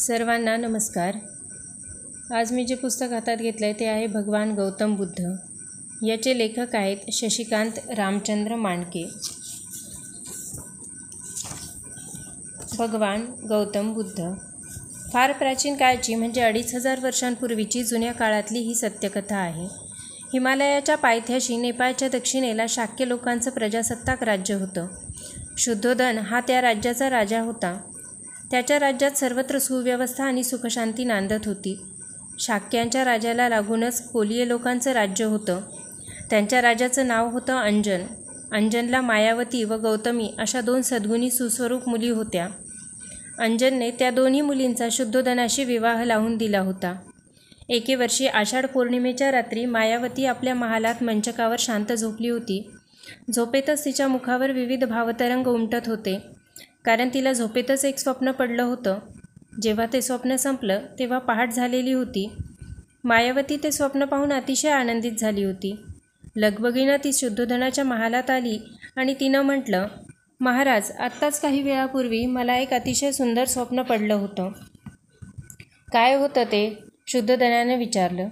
सर्वांना नमस्कार। आज मी जे पुस्तक हातात घेतलं आहे ते आहे भगवान गौतम बुद्ध। याचे लेखक आहेत शशिकांत रामचंद्र मांडके। भगवान गौतम बुद्ध फार प्राचीन काळची म्हणजे 2500 वर्षांपूर्वीची जुन्या काळातली ही सत्यकथा आहे। हिमालयाच्या पायथ्याशी नेपाळच्या दक्षिणेला शाक्य लोकांचं प्रजासत्ताक राज्य होतं। शुद्धोधन हा त्या राज्याचा राजा होता। त्याच्या राज्यात सर्वत्र सुव्यवस्था आणि सुखशांती नांदत होती। शाक्यांच्या राजाला लागूनच कोलीय लोकांचं राज्य होतं। त्यांच्या राजाचं नाव होतं अंजन। अंजनला मायावती व गौतमी अशा 2 सद्गुणी सुस्वरूप मुली होत्या। अंजनने त्या दोन्ही मुलींचा शुद्धोधनाशी विवाह लावून दिला होता। एके वर्षी आषाढ पौर्णिमेच्या रात्री मायावती आपल्या महालात मंचकावर शांत झोपली होती। झोपेतच तिच्या मुखावर विविध भावतरंग उमटत होते, कारण तिला झोपेतच एक स्वप्न पडलं होतं। जेव्हा ते स्वप्न संपलं तेव्हा पहाट झालेली होती। मायावती ते स्वप्न पाहून अतिशय आनंदित झाली होती। लगबगीनं ती शुद्धोधनाच्या महालात आली आणि तिनं म्हटलं, महाराज, आत्ताच काही वेळापूर्वी मला एक अतिशय सुंदर स्वप्न पडलं होतं। काय होतं ते? शुद्धोधनाने विचारलं।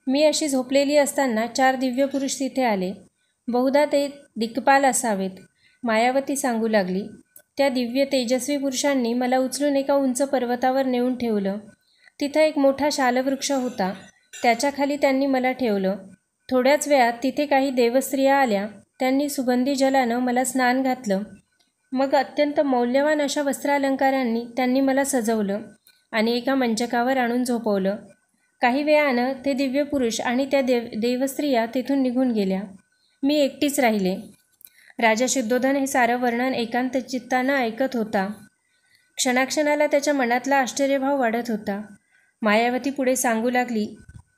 मी अशी झोपलेली असताना 4 दिव्य पुरुष तिथे आले। बहुधा ते दिक्पाल असावेत, मायावती सांगू लागली। त्या दिव्य तेजस्वी पुरुषांनी मला उचलून एका उंच पर्वतावर नेऊन ठेवलं। तिथं एक मोठा शालवृक्ष होता, त्याच्या खाली त्यांनी मला ठेवलं। थोड्याच वेळात तिथे काही देवस्त्रिया आल्या। त्यांनी सुगंधी जलानं मला स्नान घातलं। मग अत्यंत मौल्यवान अशा वस्त्रालंकारांनी त्यांनी मला सजवलं आणि एका मंचकावर आणून झोपवलं। काही वेळानं ते दिव्य पुरुष आणि त्या देवस्त्रिया तिथून निघून गेल्या। मी एकटीच राहिले। राजा शुद्धोधन हे सारं वर्णन एकांत चित्तानं ऐकत होता। क्षणाक्षणाला त्याच्या मनातला आश्चर्यभाव वाढत होता। मायावती पुढे सांगू लागली,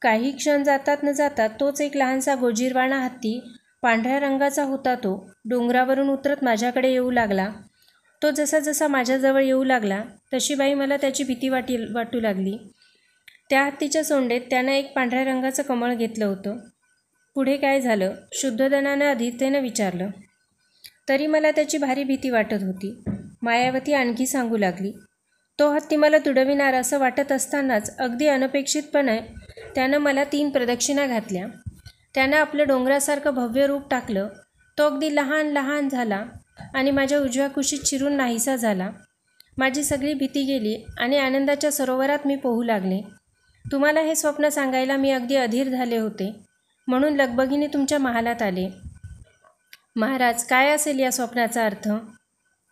काही क्षण जातात न जातात तोच एक लहानसा गोजीरवाणा हत्ती, पांढऱ्या रंगाचा होता तो, डोंगरावरून उतरत माझ्याकडे येऊ लागला। तो जसा जसा माझ्याजवळ येऊ लागला तशी बाई मला त्याची भीती वाटू लागली। त्या हत्तीच्या सोंडेत त्यानं एक पांढऱ्या रंगाचं कमळ घेतलं होतं। पुढे काय झालं? शुद्धोधनानं अधीरतेनं विचारलं। तरी मला त्याची भारी भीती वाटत होती। मायावती आणखी सांगू लागली, तो हत्ती मला तुडविणार असं वाटत असतानाच अगदी अनपेक्षितपणे त्यानं मला 3 प्रदक्षिणा घातल्या। त्यानं आपलं डोंगरासारखं भव्य रूप टाकलं। तो अगदी लहान लहान झाला आणि माझ्या उजव्या कुशीत शिरून नाहीसा झाला। माझी सगळी भीती गेली आणि आनंदाच्या सरोवरात मी पोहू लागले। तुम्हाला हे स्वप्न सांगायला मी अगदी अधीर झाले होते, म्हणून लगबगीने तुमच्या महालात आले। महाराज, काय असेल या स्वप्नाचा अर्थ?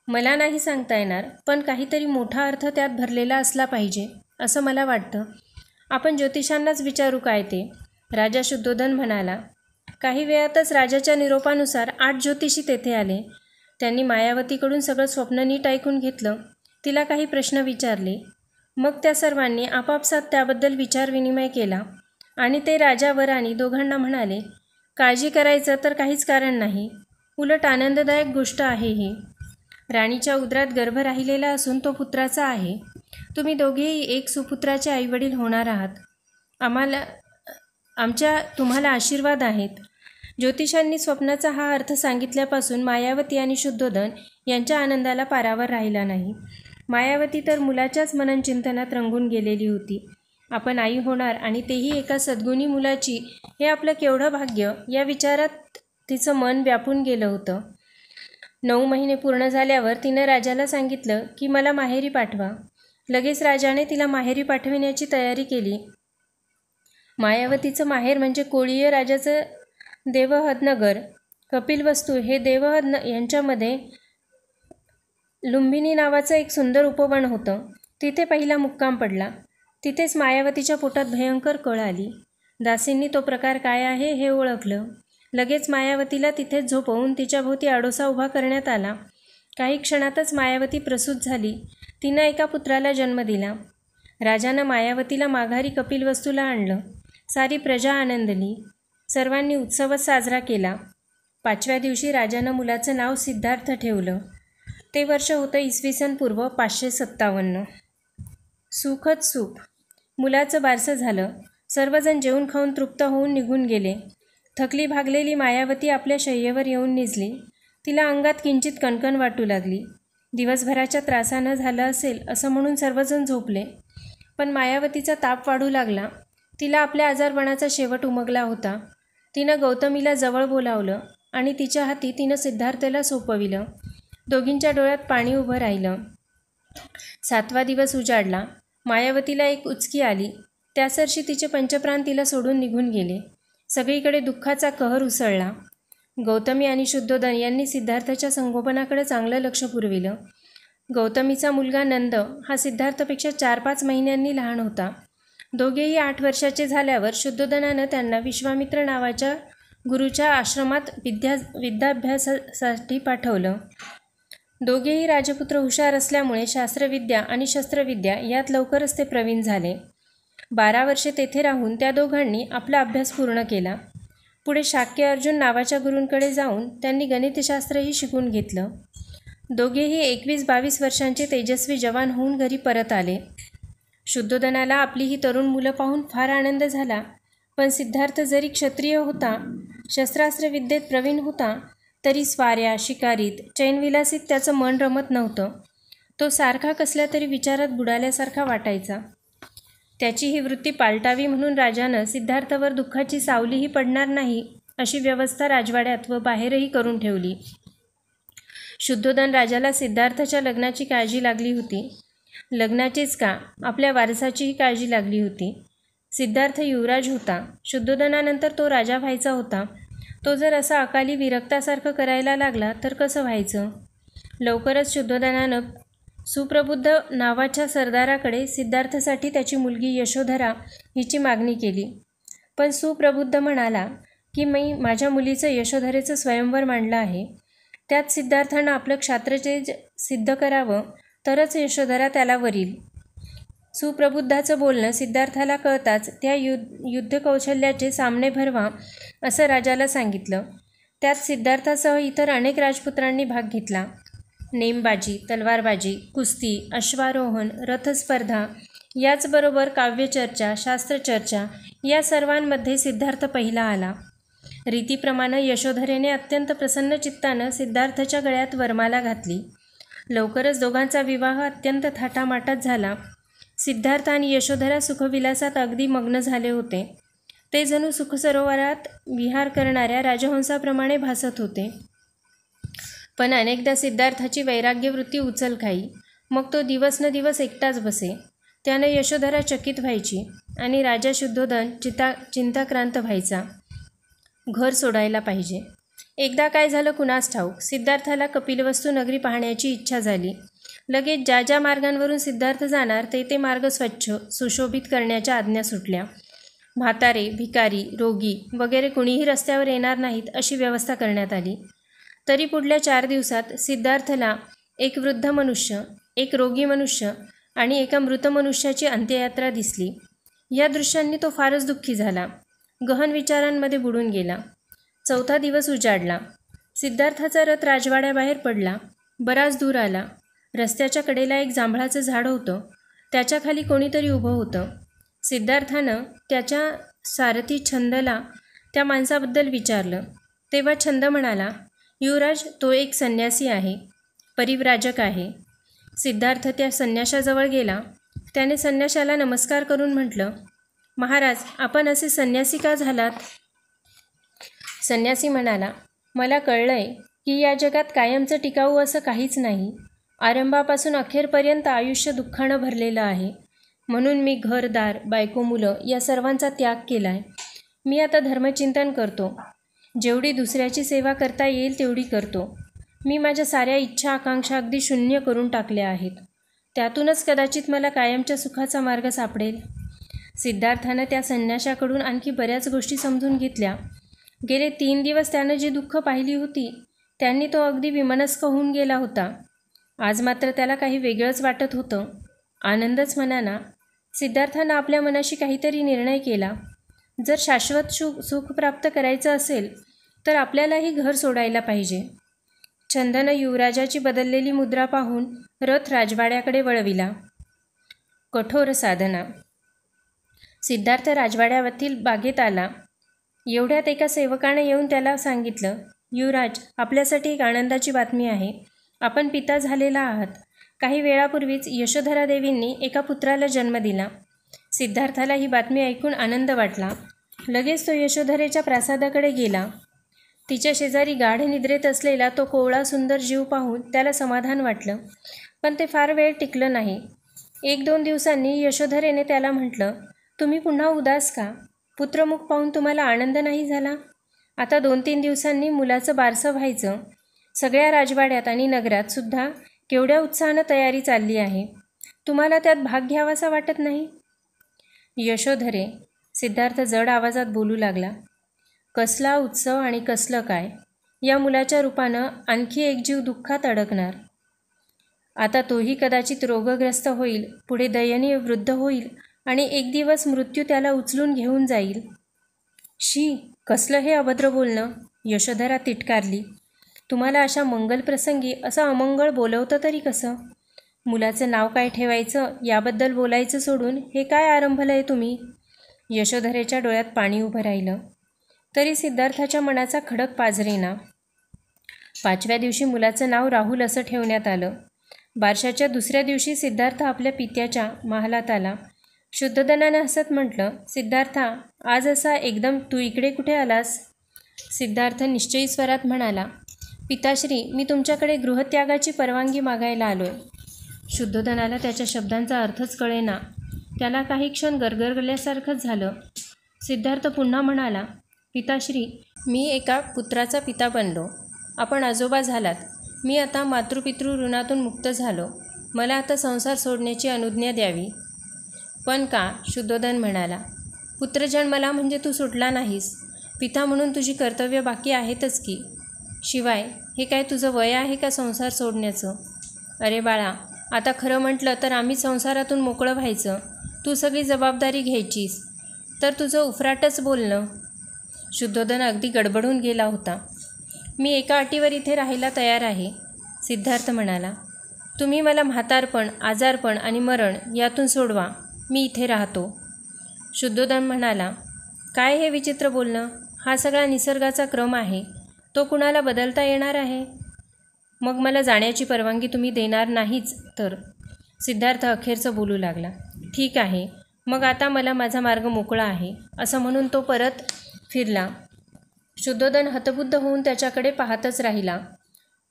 मला नाही सांगता येणार, पण काहीतरी मोठा अर्थ त्यात भरलेला असला पाहिजे असं मला वाटतं। आपण ज्योतिषांनाच विचारू काय ते, राजा शुद्धोधन म्हणाला। काही वेळातच राजाच्या निरोपानुसार 8 ज्योतिषी तेथे आले। त्यांनी मायावतीकडून सगळं स्वप्न नीट ऐकून घेतलं, तिला काही प्रश्न विचारले। मग त्या सर्वांनी आपापसात त्याबद्दल विचारविनिमय केला आणि ते राजा व राणी दोघांना म्हणाले, काळजी करायचं तर काहीच कारण नाही, उलट आनंददायक गोष्ट आहे ही। राणीच्या उदरात गर्भ राहिलेला असून तो पुत्राचा आहे। तुम्ही दोघेही एक सुपुत्राचे आईवडील होणार आहात। तुम्हाला आशीर्वाद आहेत। ज्योतिषांनी स्वप्नाचा हा अर्थ सांगितल्यापासून मायावती आणि शुद्धोधन यांच्या आनंदाला पारावर राहिला नाही। मायावती तर मुलाच्याच मननचिंतनात रंगून गेलेली होती। आपण आई होणार आणि तेही एका सद्गुणी मुलाची, हे आपलं केवढं भाग्य, या विचारात तिचं मन व्यापून गेलं होतं। 9 महिने पूर्ण झाल्यावर तिनं राजाला सांगितलं की मला माहेरी पाठवा। लगेच राजाने तिला माहेरी पाठविण्याची तयारी केली। मायावतीचं माहेर म्हणजे कोळीय राजाचं देवहदनगर। कपिलवस्तू हे देवहद यांच्यामध्ये लुंबिनी नावाचं एक सुंदर उपवन होतं। तिथे पहिला मुक्काम पडला। तिथेच मायावतीच्या पोटात भयंकर कळ आली। दासींनी तो प्रकार काय आहे हे ओळखलं। लगेच मायावतीला तिथेच झोपवून तिच्याभोवती आडोसा उभा करण्यात आला। काही क्षणातच मायावती प्रसूत झाली। तिनं एका पुत्राला जन्म दिला। राजानं मायावतीला माघारी कपिलवस्तूला आणलं। सारी प्रजा आनंदली। सर्वांनी उत्सवच साजरा केला। 5व्या दिवशी राजानं मुलाचं नाव सिद्धार्थ ठेवलं। ते वर्ष होतं इसवी पूर्व 557। सुखद सुख। मुलाचं बारसं झालं। सर्वजण जेवून खाऊन तृप्त होऊन निघून गेले। थकली भागलेली मायावती आपल्या शय्येवर येऊन निजली। तिला अंगात किंचित कणकण वाटू लागली। दिवसभराच्या त्रासानं झालं असेल असं म्हणून सर्वजण झोपले। पण मायावतीचा ताप वाढू लागला. तिला आपल्या आजारपणाचा शेवट उमगला होता. तिनं गौतमीला जवळ बोलावलं आणि तिच्या हाती तिनं सिद्धार्थला सोपविलं. दोघींच्या डोळ्यात पाणी उभं राहिलं. 7वा दिवस उजाडला. मायावतीला एक उचकी आली. त्यासरशी तिचे पंचप्राण तिला सोडून निघून गेले. सगळीकडे दुःखाचा कहर उसळला. गौतमी आणि शुद्धोदन यांनी सिद्धार्थाच्या संगोपनाकडे चांगलं लक्ष पुरविलं. गौतमीचा मुलगा नंद हा सिद्धार्थपेक्षा 4-5 महिन्यांनी लहान होता. दोघेही 8 वर्षाचे झाल्यावर शुद्धोदनानं त्यांना विश्वामित्र नावाच्या गुरूच्या आश्रमात विद्याभ्यासासाठी पाठवलं. दोघेही राजपुत्र हुशार असल्यामुळे शास्त्रविद्या आणि शस्त्रविद्या यात लवकरच ते प्रवीण झाले. 12 वर्षे तेथे राहून त्या दोघांनी आपला अभ्यास पूर्ण केला. पुढे शाक्य अर्जुन नावाच्या गुरूंकडे जाऊन त्यांनी गणितशास्त्रही शिकून घेतलं. दोघेही 21-22 वर्षांचे तेजस्वी जवान होऊन घरी परत आले. शुद्धोदनाला आपली ही तरुण मुलं पाहून फार आनंद झाला. पण सिद्धार्थ जरी क्षत्रिय होता, शस्त्रास्त्रविद्येत प्रवीण होता, तरी स्वाऱ्या, शिकारीत, चैनविलासीत त्याचं मन रमत नव्हतं. तो सारखा कसल्या तरी विचारात बुडाल्यासारखा वाटायचा. त्याची ही वृत्ती पालटावी म्हणून राजानं सिद्धार्थावर दुःखाची सावलीही पडणार नाही अशी व्यवस्था राजवाड्यात व बाहेरही करून ठेवली. शुद्धोदन राजाला सिद्धार्थाच्या लग्नाची काळजी लागली होती. लग्नाचीच का, आपल्या वारसाचीही काळजी लागली होती. सिद्धार्थ युवराज होता. शुद्धोदनानंतर तो राजा व्हायचा होता. तो जर असा अकाली विरक्तासारखं करायला लागला तर कसं व्हायचं? लवकरच शुद्धोदनानं सुप्रबुद्ध नावाच्या सरदाराकडे सिद्धार्थासाठी त्याची मुलगी यशोधरा हिची मागणी केली. पण सुप्रबुद्ध म्हणाला की मी माझ्या मुलीचं यशोधरेचं स्वयंवर मांडलं आहे. त्यात सिद्धार्थानं आपलं क्षात्रतेज सिद्ध करावं तरच यशोधरा त्याला वरील. सुप्रबुद्धाचं बोलणं सिद्धार्थाला कळताच त्या युद्धकौशल्याचे सामने भरवा असं राजाला सांगितलं. त्यात सिद्धार्थासह इतर अनेक राजपुत्रांनी भाग घेतला. नेमबाजी, तलवारबाजी, कुस्ती, अश्वारोहण, रथस्पर्धा याचबरोबर काव्यचर्चा, शास्त्रचर्चा या सर्वांमध्ये सिद्धार्थ पहिला आला. रीतीप्रमाणे यशोधरेने अत्यंत प्रसन्न चित्तानं सिद्धार्थाच्या गळ्यात वरमाला घातली. लवकरच दोघांचा विवाह अत्यंत थाटामाटात झाला. सिद्धार्थ आणि यशोधरा सुखविलासात अगदी मग्न झाले होते. ते जणू सुखसरोवरात विहार करणाऱ्या राजहंसाप्रमाणे भासत होते. पण अनेकदा सिद्धार्थाची वैराग्यवृत्ती उचल खाई. मग तो दिवस न दिवस एकटाच बसे. त्यानं यशोधरा चकित व्हायची आणि राजा शुद्धोदन चिंताक्रांत व्हायचा. घर सोडायला पाहिजे. एकदा काय झालं कुणास ठाऊक, सिद्धार्थाला कपिलवस्तू नगरी पाहण्याची इच्छा झाली. लगेच ज्या ज्या मार्गांवरून सिद्धार्थ जाणार ते मार्ग स्वच्छ सुशोभित करण्याच्या आज्ञा सुटल्या. म्हातारे, भिकारी, रोगी वगैरे कुणीही रस्त्यावर येणार नाहीत अशी व्यवस्था करण्यात आली. तरी पुढल्या 4 दिवसात सिद्धार्थला एक वृद्ध मनुष्य, एक रोगी मनुष्य आणि एका मृत मनुष्याची अंत्ययात्रा दिसली. या दृश्यांनी तो फारच दुःखी झाला. गहन विचारांमध्ये बुडून गेला. 4था दिवस उजाडला. सिद्धार्थाचा रथ राजवाड्याबाहेर पडला. बराच दूर आला. रस्त्याच्या कडेला एक जांभळाचं झाड होतं. त्याच्या खाली कोणीतरी उभं होतं. सिद्धार्थानं त्याच्या सारथी छंदला त्या माणसाबद्दल विचारलं. तेव्हा छंद म्हणाला, युवराज, तो एक संन्यासी आहे, परिव्राजक आहे. सिद्धार्थ त्या संन्याशाजवळ गेला. त्याने संन्याशाला नमस्कार करून म्हटलं, महाराज, आपण असे संन्यासी का झालात? संन्यासी म्हणाला, मला कळलंय की या जगात कायमचं टिकाऊ असं काहीच नाही. आरंभापासून अखेरपर्यंत आयुष्य दुःखानं भरलेलं आहे. म्हणून मी घरदार, बायको, मुलं या सर्वांचा त्याग केलाय. मी आता धर्मचिंतन करतो. जेवढी दुसऱ्याची सेवा करता येईल तेवढी करतो. मी माझ्या साऱ्या इच्छा आकांक्षा अगदी शून्य करून टाकल्या आहेत. त्यातूनच कदाचित मला कायमच्या सुखाचा मार्ग सापडेल. सिद्धार्थानं त्या संन्याशाकडून आणखी बऱ्याच गोष्टी समजून घेतल्या. गेले 3 दिवस त्यानं जी दुःख पाहिली होती त्यांनी तो अगदी विमनस्क होऊन गेला होता. आज मात्र त्याला काही वेगळंच वाटत होतं. आनंदच म्हणाना. सिद्धार्थानं आपल्या मनाशी काहीतरी निर्णय केला. जर शाश्वत सुख प्राप्त करायचं असेल तर आपल्यालाही घर सोडायला पाहिजे. छंदनं युवराजाची बदललेली मुद्रा पाहून रथ राजवाड्याकडे वळविला. कठोर साधना. सिद्धार्थ राजवाड्यातील बागेत आला. एवढ्यात एका सेवकाने येऊन त्याला सांगितलं, युवराज, आपल्यासाठी एक आनंदाची बातमी आहे. आपण पिता झालेला आहात. काही वेळापूर्वीच यशोधरा देवींनी एका पुत्राला जन्म दिला. सिद्धार्थाला ही बातमी ऐकून आनंद वाटला. लगेच तो यशोधरेच्या प्रासादाकडे गेला. तिच्या शेजारी गाढ निद्रेत असलेला तो कोवळा सुंदर जीव पाहून त्याला समाधान वाटलं. पण ते फार वेळ टिकलं नाही. 1-2 दिवसांनी यशोधरेने त्याला म्हटलं, तुम्ही पुन्हा उदास का? पुत्रमुख पाहून तुम्हाला आनंद नाही झाला? आता 2-3 दिवसांनी मुलाचं बारसं व्हायचं. सगळ्या राजवाड्यात आणि नगरात सुद्धा केवढ्या उत्साहानं तयारी चालली आहे. तुम्हाला त्यात भाग घ्यावासा वाटत नाही? यशोधरे, सिद्धार्थ जड आवाजात बोलू लागला. कसला उत्सव आणि कसलं काय? या मुलाच्या रूपानं आणखी एक जीव दुःखात अडकणार. आता तोही कदाचित रोगग्रस्त होईल, पुढे दयनीय वृद्ध होईल आणि एक दिवस मृत्यू त्याला उचलून घेऊन जाईल. शी, कसलं हे अभद्र बोलणं? यशोधरा तिटकारली. तुम्हाला अशा मंगलप्रसंगी असं अमंगळ बोलवतं तरी कसं? मुलाचं नाव काय ठेवायचं याबद्दल बोलायचं सोडून हे काय आरंभलंय तुम्ही? यशोधरेच्या डोळ्यात पाणी उभं राहिलं. तरी सिद्धार्थाच्या मनाचा खडक पाजरेना. 5व्या दिवशी मुलाचं नाव राहुल असं ठेवण्यात आलं. बारशाच्या दुसऱ्या दिवशी सिद्धार्थ आपल्या पित्याच्या महालात आला. शुद्धोधनाने हसत म्हटलं, सिद्धार्था, आज असा एकदम तू इकडे कुठे आलास? सिद्धार्थ निश्चयी स्वरात म्हणाला, पिताश्री, मी तुमच्याकडे गृहत्यागाची परवानगी मागायला आलोय. शुद्धोधनाला त्याच्या शब्दांचा अर्थच कळेना. त्याला काही क्षण गरगरल्यासारखंच झालं. सिद्धार्थ पुन्हा म्हणाला, पिताश्री, मी एका पुत्राचा पिता बनलो. आपण आजोबा झालात. मी आता मातृपितृ ऋणातून मुक्त झालो. मला आता संसार सोडण्याची अनुज्ञा द्यावी. पण का? शुद्धोधन म्हणाला, पुत्र जन्मला म्हणजे तू सुटला नाहीस. पिता म्हणून तुझी कर्तव्य बाकी आहेतच की. शिवाय हे काय तुझं वय आहे का संसार सोडण्याचं? अरे बाळा, आता खरं म्हटलं तर आम्ही संसारातून मोकळं व्हायचं. तू सगळी जबाबदारी घ्यायचीस. तर तुझं उफराटच बोलणं. शुद्धोधन अगदी गडबडून गेला होता. मी एका अटीवर इथे राहायला तयार आहे. सिद्धार्थ म्हणाला, तुम्ही मला म्हातारपण, आजारपण आणि मरण यातून सोडवा. मी इथे राहतो. शुद्धोधन म्हणाला, काय हे विचित्र बोलणं? हा सगळा निसर्गाचा क्रम आहे. तो कुणाला बदलता येणार आहे? मग मला जाण्याची परवानगी तुम्ही देणार नाहीच तर? सिद्धार्थ अखेरचं बोलू लागला. ठीक आहे, मग आता मला माझा मार्ग मोकळा आहे, असं म्हणून तो परत फिरला. शुद्धोधन हतबुद्ध होऊन त्याच्याकडे पाहतच राहिला.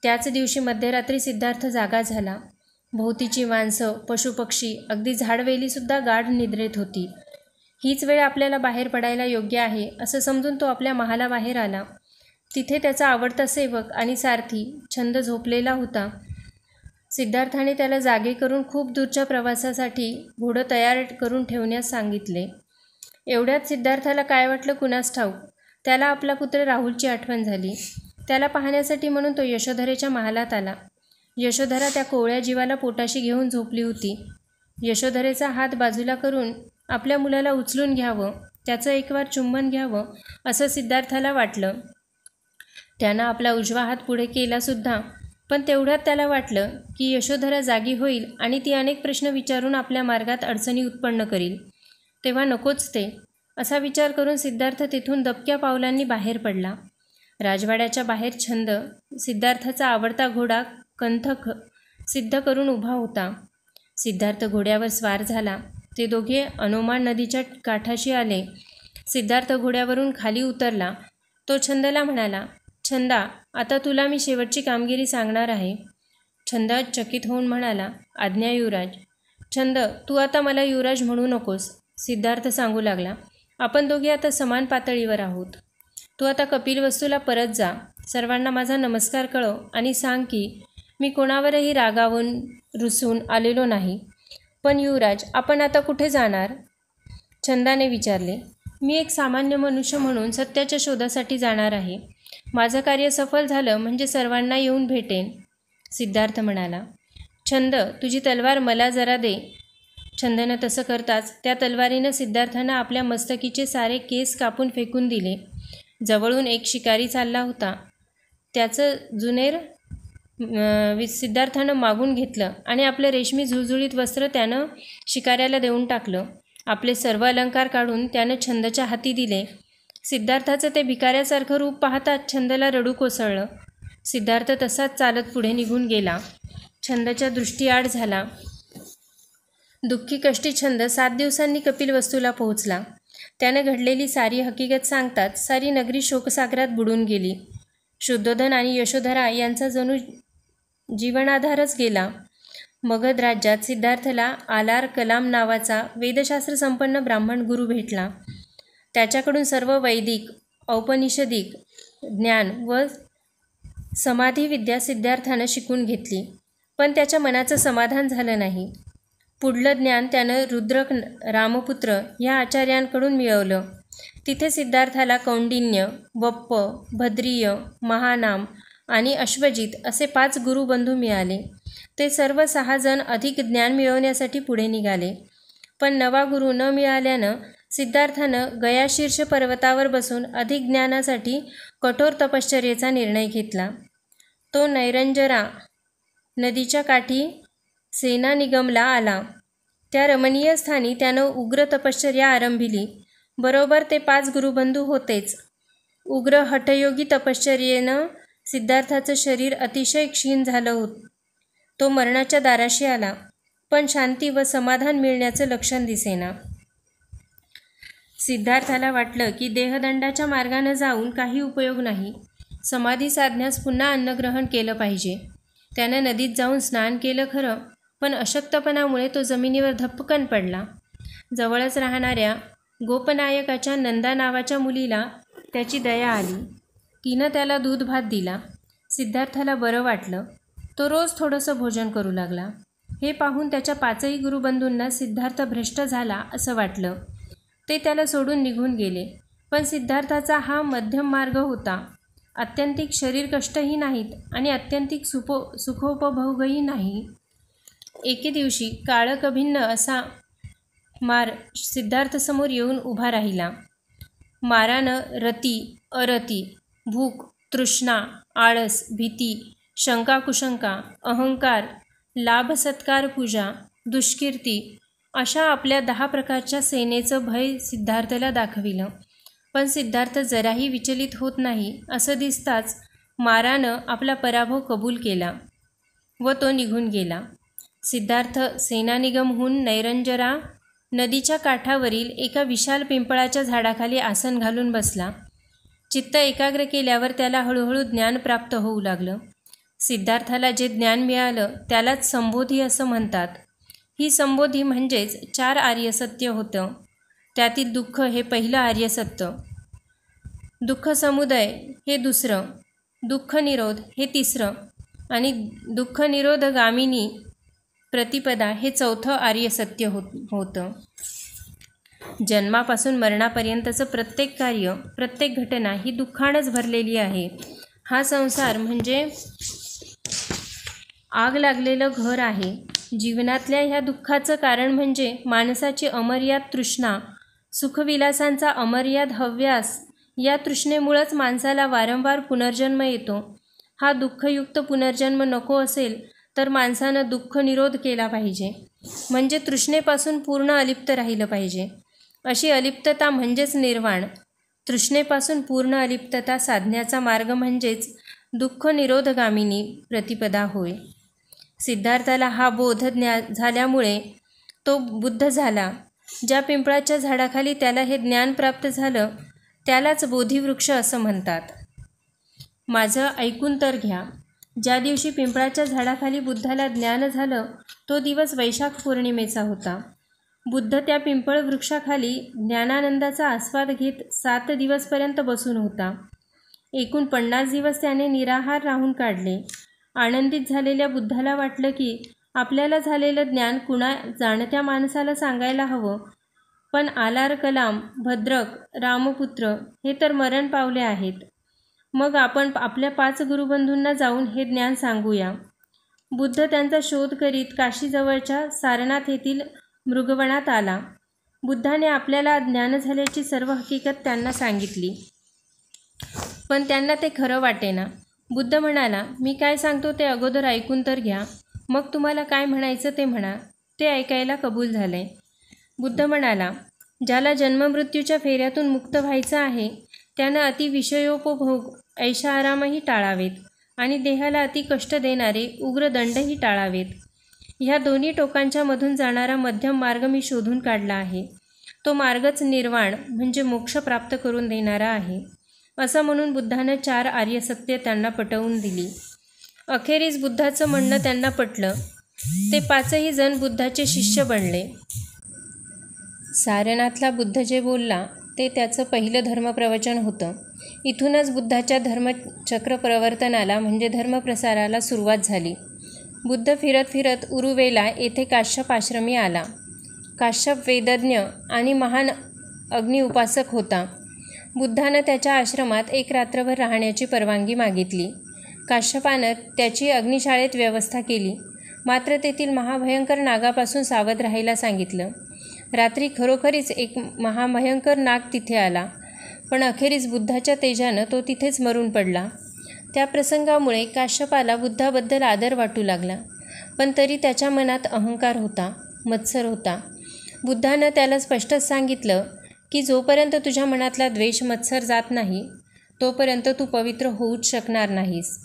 त्याच दिवशी मध्यरात्री सिद्धार्थ जागा झाला. भोवतीची माणसं, पशुपक्षी, अगदी झाडवेलीसुद्धा गाढ निद्रेत होती. हीच वेळ आपल्याला बाहेर पडायला योग्य आहे असं समजून तो आपल्या महालाबाहेर आला. तिथे त्याचा आवडता सेवक आणि सारथी छंद झोपलेला होता. सिद्धार्थाने त्याला जागे करून खूप दूरच्या प्रवासासाठी घोडं तयार करून ठेवण्यास सांगितले. एवढ्यात सिद्धार्थाला काय वाटलं कुणास ठाऊक, त्याला आपला पुत्र राहुलची आठवण झाली. त्याला पाहण्यासाठी म्हणून तो यशोधरेच्या महालात आला. यशोधरा त्या कोवळ्या जीवाला पोटाशी घेऊन झोपली होती. यशोधरेचा हात बाजूला करून आपल्या मुलाला उचलून घ्यावं, त्याचं एकवार चुंबन घ्यावं असं सिद्धार्थाला वाटलं. त्यानं आपला उजवा हात पुढे केलासुद्धा, पण तेवढ्यात त्याला वाटलं की यशोधरा जागी होईल आणि ती अनेक प्रश्न विचारून आपल्या मार्गात अडचणी उत्पन्न करील. तेव्हा नकोच ते, असा विचार करून सिद्धार्थ तिथून दबक्या पावलांनी बाहेर पडला. राजवाड्याच्या बाहेर छंद, सिद्धार्थाचा आवडता घोडा कंथक सिद्ध करून उभा होता. सिद्धार्थ घोड्यावर स्वार झाला. ते दोघे अनोमान नदीच्या काठाशी आले. सिद्धार्थ घोड्यावरून खाली उतरला. तो छंदला म्हणाला, छंदा, आता तुला मी शेवटची कामगिरी सांगणार आहे. छंद चकित होऊन म्हणाला, आज्ञा युवराज. छंद, तू आता मला युवराज म्हणू नकोस. सिद्धार्थ सांगू लागला, आपण दोघे आता समान पातळीवर आहोत. तू आता कपिलवस्तूला परत जा. सर्वांना माझा नमस्कार कळव आणि सांग की मी कोणावरही रागावून रुसून आलेलो नाही. पण युवराज, आपण आता कुठे जाणार? छंदाने विचारले. मी एक सामान्य मनुष्य म्हणून सत्याच्या शोधासाठी जाणार आहे. माझं कार्य सफल झालं म्हणजे सर्वांना येऊन भेटेन. सिद्धार्थ म्हणाला, छंद, तुझी तलवार मला जरा दे. छंदनं तसं करताच त्या तलवारीनं सिद्धार्थानं आपल्या मस्तकीचे सारे केस कापून फेकून दिले. जवळून एक शिकारी चालला होता. त्याचं जुनेर सिद्धार्थानं मागून घेतलं आणि आपलं रेशमी झुळझुळीत वस्त्र त्यानं शिकाऱ्याला देऊन टाकलं. आपले सर्व अलंकार काढून त्यानं छंदच्या हाती दिले. सिद्धार्थाचं ते भिकाऱ्यासारखं रूप पाहताच छंदला रडू कोसळलं. सिद्धार्थ तसाच चालत पुढे निघून गेला. छंदच्या दृष्टीआड झाला. दुःखी कष्टी छंद 7 दिवसांनी कपिलवस्तूला पोहोचला. त्यानं घडलेली सारी हकीकत सांगताच सारी नगरी शोकसागरात बुडून गेली. शुद्धोधन आणि यशोधरा यांचा जणू जीवनाधारच गेला. मगध राज्यात सिद्धार्थला आलार कलाम नावाचा वेदशास्त्र संपन्न ब्राह्मण गुरु भेटला. त्याच्याकडून सर्व वैदिक, औपनिषदिक ज्ञान व समाधिविद्या सिद्धार्थानं शिकून घेतली. पण त्याच्या मनाचं समाधान झालं नाही. पुढलं ज्ञान त्यानं रुद्रक रामपुत्र ह्या आचार्यांकडून मिळवलं. तिथे सिद्धार्थाला कौंडिन्य, वप्प, भद्रिय, महानाम आणि अश्वजित असे 5 गुरुबंधू मिळाले. ते सर्व 6 जण अधिक ज्ञान मिळवण्यासाठी पुढे निघाले. पण नवा गुरु न मिळाल्यानं सिद्धार्थानं गयाशीर्ष पर्वतावर बसून अधिक ज्ञानासाठी कठोर तपश्चर्येचा निर्णय घेतला. तो नैरंजरा नदीच्या काठी सेनानिगमला आला. त्या रमणीय स्थानी त्यानं उग्र तपश्चर्या आरंभिली. बरोबर ते 5 गुरुबंधू होतेच. उग्र हठयोगी तपश्चर्येनं सिद्धार्थाचं शरीर अतिशय क्षीण झालं होतं. तो मरणाच्या दाराशी आला, पण शांती व समाधान मिळण्याचं लक्षण दिसेना. सिद्धार्थाला वाटलं की देहदंडाच्या मार्गानं जाऊन काही उपयोग नाही. समाधी साधण्यास पुन्हा अन्नग्रहण केलं पाहिजे. त्यानं नदीत जाऊन स्नान केलं खरं, पण अशक्तपणामुळे तो जमिनीवर धप्पकन पडला. जवळच राहणाऱ्या गोपनायकाच्या नंदा नावाच्या मुलीला त्याची दया आली. तिनं त्याला दूध भात दिला. सिद्धार्थाला बरं वाटलं. तो रोज थोडंसं भोजन करू लागला. हे पाहून त्याच्या 5ही गुरुबंधूंना सिद्धार्थ भ्रष्ट झाला असं वाटलं. ते त्याला सोडून निघून गेले. पण सिद्धार्थाचा हा मध्यम मार्ग होता. आत्यंतिक शरीर कष्टही नाहीत आणि आत्यंतिक सुखोपभोगही नाही. एके दिवशी काळकभिन्न असा मार सिद्धार्थसमोर येऊन उभा राहिला. मारानं रती, अरती, भूक, तृष्णा, आळस, भीती, शंका कुशंका, अहंकार, लाभ सत्कार पूजा, दुष्कीर्ती अशा आपल्या 10 प्रकारच्या सेनेचं भय सिद्धार्थला दाखविलं. पण सिद्धार्थ जराही विचलित होत नाही असं दिसताच मारानं आपला पराभव कबूल केला व तो निघून गेला. सिद्धार्थ सेनानिगमहून नैरंजरा नदीच्या काठावरील एका विशाल पिंपळाच्या झाडाखाली आसन घालून बसला. चित्त एकाग्र केल्यावर त्याला हळूहळू ज्ञान प्राप्त होऊ लागलं. सिद्धार्थाला जे ज्ञान मिळालं त्यालाच संबोधी असं म्हणतात. ही संबोधी म्हणजेच 4 आर्यसत्य होतं. त्यातील दुःख हे पहिलं आर्यसत्य, दुःख समुदय हे दुसरं, दुःख निरोध हे तिसरं आणि दुःख निरोधगामिनी प्रतिपदा हे 4थं आर्यसत्य होतं. जन्मापासून मरणापर्यंतचं प्रत्येक कार्य, प्रत्येक घटना ही दुःखानंच भरलेली आहे. हा संसार म्हणजे आग लागलेलं घर आहे. जीवनातल्या ह्या दुःखाचं कारण म्हणजे माणसाची अमर्याद तृष्णा, सुखविलासांचा अमर्याद हव्यास. या तृष्णेमुळंच माणसाला वारंवार पुनर्जन्म येतो. हा दुःखयुक्त पुनर्जन्म नको असेल तर माणसानं दुःख निरोध केला पाहिजे, म्हणजे तृष्णेपासून पूर्ण अलिप्त राहिलं पाहिजे. अशी अलिप्तता म्हणजेच निर्वाण. तृष्णेपासून पूर्ण अलिप्तता साधण्याचा मार्ग म्हणजेच दुःख निरोधगामिनी प्रतिपदा होय. सिद्धार्थाला हा बोध झाल्यामुळे तो बुद्ध झाला. ज्या पिंपळाच्या झाडाखाली त्याला हे ज्ञान प्राप्त झालं त्यालाच बोधिवृक्ष असं म्हणतात. माझं ऐकून तर घ्या. ज्या दिवशी पिंपळाच्या झाडाखाली बुद्धाला ज्ञान झालं तो दिवस वैशाख पौर्णिमेचा होता. बुद्ध त्या पिंपळ वृक्षाखाली ज्ञानानंदाचा आस्वाद घेत 7 दिवसपर्यंत बसून होता. एकूण 50 दिवस त्याने निराहार राहून काढले. आनंदित झालेल्या बुद्धाला वाटलं की आपल्याला झालेलं ज्ञान कुणा जाणत्या माणसाला सांगायला हवं. पण आलार कलाम, भद्रक, रामपुत्र हे तर मरण पावले आहेत. मग आपण आपल्या 5 गुरुबंधूंना जाऊन हे ज्ञान सांगूया. बुद्ध त्यांचा शोध करीत काशीजवळच्या सारनाथ येथील मृगवनात आला. बुद्धाने आपल्याला ज्ञान झाल्याची सर्व हकीकत त्यांना सांगितली. पण त्यांना ते खरं वाटेना. बुद्ध म्हणाला, मी काय सांगतो ते अगोदर ऐकून तर घ्या, मग तुम्हाला काय म्हणायचं ते म्हणा. ते ऐकायला कबूल झाले. बुद्ध म्हणाला, ज्याला जन्ममृत्यूच्या फेऱ्यातून मुक्त व्हायचं आहे त्यानं अति विषयोपभोग, ऐशाआरामही टाळावेत आणि देहाला अति कष्ट देणारे उग्र दंडही टाळावेत. ह्या दोन्ही टोकांच्या मधून जाणारा मध्यम मार्ग मी शोधून काढला आहे. तो मार्गच निर्वाण म्हणजे मोक्ष प्राप्त करून देणारा आहे. असं म्हणून बुद्धानं 4 आर्यसत्य त्यांना पटवून दिली. अखेरीस बुद्धाचं म्हणणं त्यांना पटलं. ते 5ही जण बुद्धाचे शिष्य बनले. सारनाथला बुद्ध जे बोलला ते त्याचं पहिलं धर्मप्रवचन होतं. इथूनच बुद्धाच्या धर्मचक्र प्रवर्तनाला म्हणजे धर्मप्रसाराला सुरुवात झाली. बुद्ध फिरत फिरत उरुवेला येथे काश्यप आश्रमी आला. काश्यप वेदज्ञ आणि महान अग्निउपासक होता. बुद्धानं त्याच्या आश्रमात एक रात्रभर राहण्याची परवानगी मागितली. काश्यपानं त्याची अग्निशाळेत व्यवस्था केली. मात्र तेथील महाभयंकर नागापासून सावध राहायला सांगितलं. रात्री खरोखरीच एक महाभयंकर नाग तिथे आला, पण अखेरीस बुद्धाच्या तेजानं तो तिथेच मरून पडला. त्या प्रसंगामुळे काश्यपाला बुद्धाबद्दल आदर वाटू लागला, पण तरी त्याच्या मनात अहंकार होता, मत्सर होता. बुद्धानं त्याला स्पष्टच सांगितलं की जोपर्यंत तुझ्या मनातला द्वेष मत्सर जात नाही तोपर्यंत तू पवित्र होऊच शकणार नाहीस.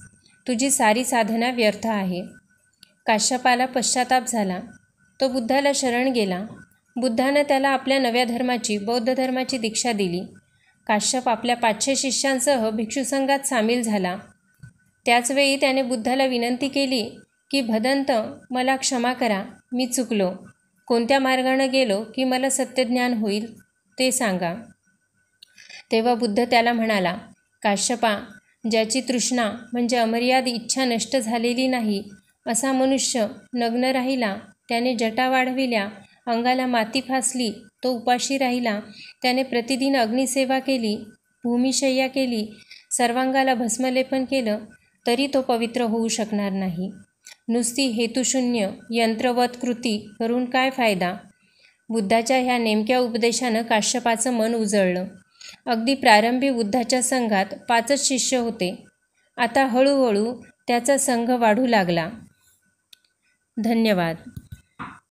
तुझी सारी साधना व्यर्थ आहे. काश्यपाला पश्चाताप झाला. तो बुद्धाला शरण गेला. बुद्धानं त्याला आपल्या नव्या धर्माची, बौद्ध धर्माची दीक्षा दिली. काश्यप आपल्या 500 शिष्यांसह भिक्षुसंघात सामील झाला. त्याचवेळी त्याने बुद्धाला विनंती केली की भदंत, मला क्षमा करा, मी चुकलो. कोणत्या मार्गानं गेलो की मला सत्यज्ञान होईल ते सांगा. तेव्हा बुद्ध त्याला म्हणाला, काश्यपा, ज्याची तृष्णा म्हणजे अमर्याद इच्छा नष्ट झालेली नाही असा मनुष्य नग्न राहिला, त्याने जटा वाढविल्या, अंगाला माती फासली, तो उपाशी राहिला, त्याने प्रतिदिन अग्निसेवा केली, भूमिशय्या केली, सर्वांगाला भस्मलेपन केलं, तरी तो पवित्र होऊ शकणार नाही. नुसती हेतुशून्य यंत्रवत कृती करून काय फायदा? बुद्धाच्या ह्या नेमक्या उपदेशानं काश्यपाचं मन उजळलं. अगदी प्रारंभी बुद्धाच्या संघात 5च शिष्य होते. आता हळूहळू त्याचा संघ वाढू लागला. धन्यवाद.